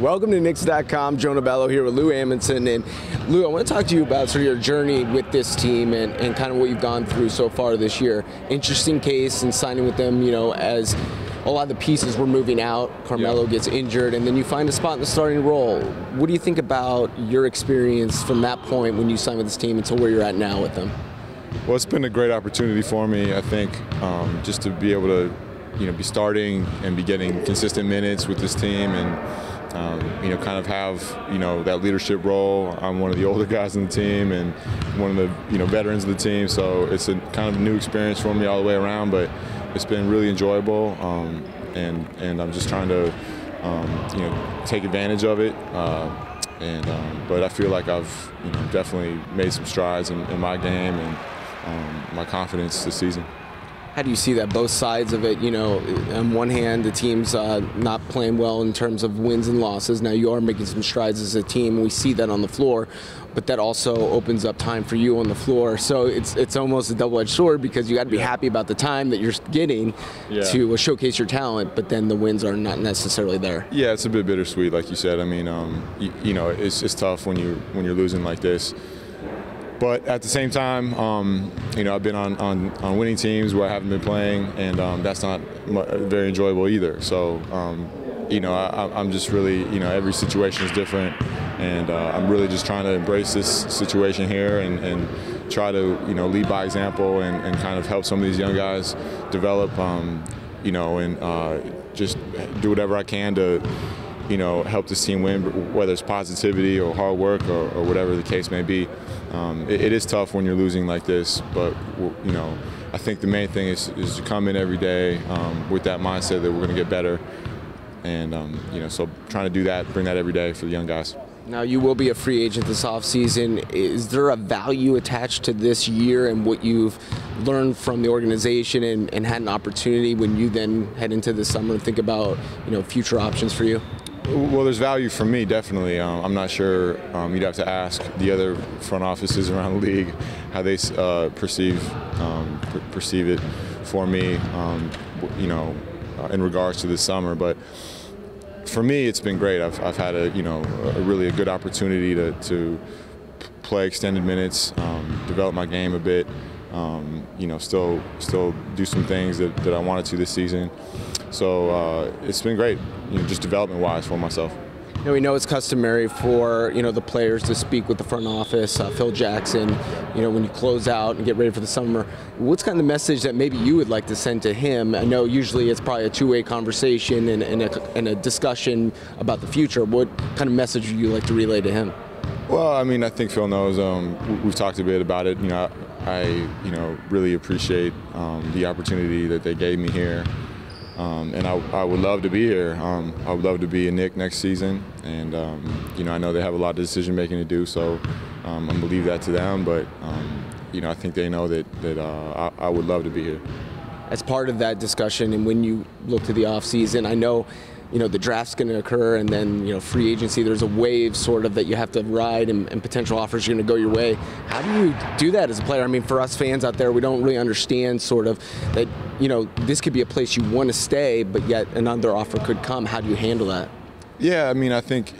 Welcome to Knicks.com. Jonah Ballow here with Lou Amundson. And Lou, I want to talk to you about sort of your journey with this team and kind of what you've gone through so far this year. Interesting case in signing with them, as a lot of the pieces were moving out. Carmelo gets injured, and then you find a spot in the starting role. What do you think about your experience from that point when you signed with this team until where you're at now with them? Well, it's been a great opportunity for me, I think, just to be able to, be starting and be getting consistent minutes with this team and, kind of have, that leadership role. I'm one of the older guys on the team and one of the, veterans of the team. So it's a kind of new experience for me all the way around, but it's been really enjoyable. And I'm just trying to, take advantage of it. But I feel like I've definitely made some strides in my game and my confidence this season. How do you see that, both sides of it? On one hand, the team's not playing well in terms of wins and losses. Now you are making some strides as a team. We see that on the floor, but that also opens up time for you on the floor. So it's almost a double-edged sword because you got to be happy about the time that you're getting to showcase your talent, but then the wins are not necessarily there. Yeah, it's a bit bittersweet, like you said. I mean, it's tough when you're losing like this. But at the same time, I've been on winning teams where I haven't been playing, and that's not very enjoyable either. So, I'm just really, every situation is different, and I'm really just trying to embrace this situation here and try to, lead by example and kind of help some of these young guys develop, and just do whatever I can to, help this team win, whether it's positivity or hard work or whatever the case may be. It is tough when you're losing like this, but I think the main thing is to come in every day with that mindset that we're going to get better, and so trying to do that, bring that every day for the young guys. Now you will be a free agent this offseason. Is there a value attached to this year and what you've learned from the organization and had an opportunity when you then head into the summer and think about future options for you? Well, there's value for me, definitely. I'm not sure. You'd have to ask the other front offices around the league how they perceive it for me, in regards to this summer. But for me, it's been great. I've had a really good opportunity to play extended minutes, develop my game a bit. Still do some things that I wanted to this season. So it's been great, just development-wise for myself. We know it's customary for the players to speak with the front office. Phil Jackson, when you close out and get ready for the summer, what's kind of the message that maybe you would like to send to him? I know usually it's probably a two-way conversation and a discussion about the future. What kind of message would you like to relay to him? Well, I mean, I think Phil knows. We've talked a bit about it. I really appreciate the opportunity that they gave me here. And I would love to be here. I would love to be a Knick next season, and I know they have a lot of decision making to do, so I'm gonna leave that to them. But I think they know that I would love to be here. As part of that discussion, and when you look to the off season, I know the draft's going to occur, and then free agency. There's a wave sort of that you have to ride, and potential offers are going to go your way. How do you do that as a player? I mean, for us fans out there, we don't really understand sort of that. This could be a place you want to stay, but yet another offer could come. How do you handle that? Yeah, I mean, I think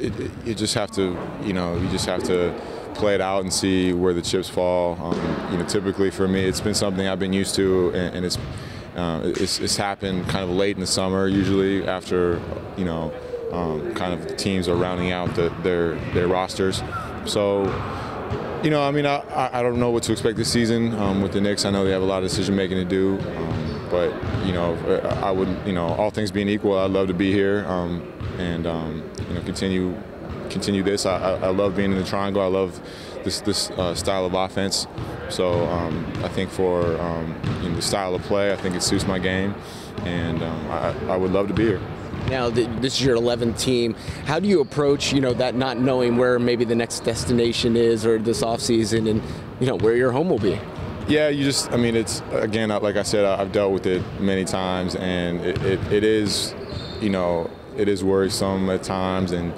you just have to, play it out and see where the chips fall. Typically for me, it's been something I've been used to, and it's happened kind of late in the summer, usually after kind of teams are rounding out their rosters. So I mean, I don't know what to expect this season with the Knicks. I know they have a lot of decision making to do, but I would, all things being equal, I'd love to be here and continue this. I love being in the triangle. I love this style of offense. So I think for the style of play, I think it suits my game, and I would love to be here. Now, this is your 11th team. How do you approach, that not knowing where maybe the next destination is or this offseason and, where your home will be? Yeah, I mean, it's, again, like I said, I've dealt with it many times, and it is, it is worrisome at times, and,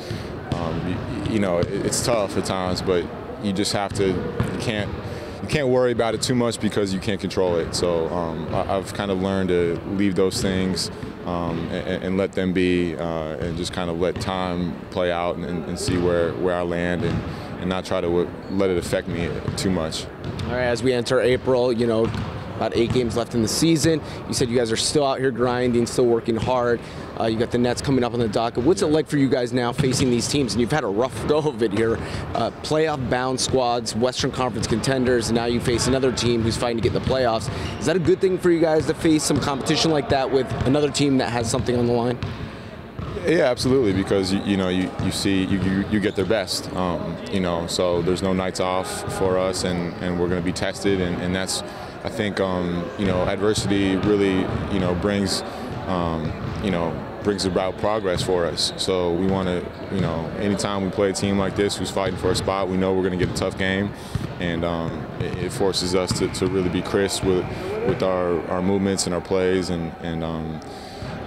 it's tough at times, but you just have to, you can't worry about it too much because you can't control it. So I've kind of learned to leave those things and let them be, and just kind of let time play out and see where I land, and not try to let it affect me too much. All right, as we enter April, you know, about 8 games left in the season. You said you guys are still out here grinding, still working hard. You got the Nets coming up on the docket. What's it like for you guys now facing these teams? And you've had a rough go of it here. Playoff-bound squads, Western Conference contenders, and now you face another team who's fighting to get in the playoffs. Is that a good thing for you guys to face some competition like that with another team that has something on the line? Yeah, absolutely, because you see you get their best, you know, so there's no nights off for us, and we're going to be tested, and that's, I think, you know, adversity really, you know, brings about progress for us. So we want to, you know, anytime we play a team like this who's fighting for a spot, we know we're going to get a tough game, and it forces us to really be crisp with our movements and our plays, and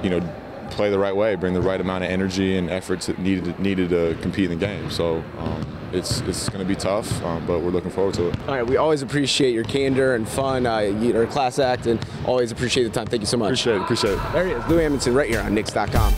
you know, play the right way, bring the right amount of energy and effort needed to compete in the game. So it's going to be tough, but we're looking forward to it. All right, we always appreciate your candor and fun. You're a class act, and always appreciate the time. Thank you so much. Appreciate it. There he is, Lou Amundson, right here on Knicks.com.